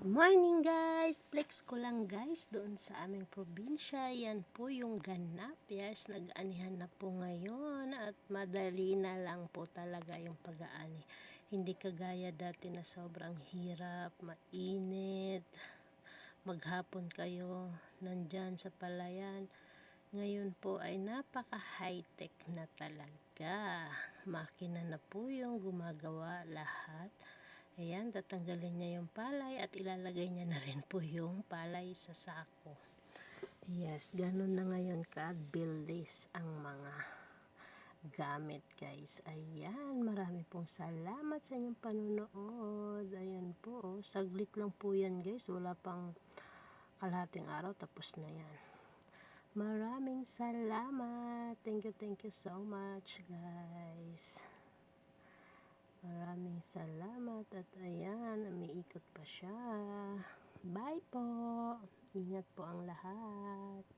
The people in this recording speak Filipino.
Good morning guys! Flex ko lang guys doon sa aming probinsya. Yan po yung ganap. Yes, nag-anihan na po ngayon at madali na lang po talaga yung pag-aani. Hindi kagaya dati na sobrang hirap, mainit, maghapon kayo nandyan sa palayan. Ngayon po ay napaka high-tech na talaga. Makina na po yung gumagawa lahat. Ayan, tatanggalin niya yung palay at ilalagay niya na rin po yung palay sa sako. Yes, ganun na ngayon ka-bilis ang mga gamit guys. Ayan, marami pong salamat sa inyong panunood. Ayan po, saglit lang po yan guys. Wala pang kalahating araw, tapos na yan. Maraming salamat. Thank you so much guys. Maraming salamat at ayan, umiikot pa siya. Bye po. Ingat po ang lahat.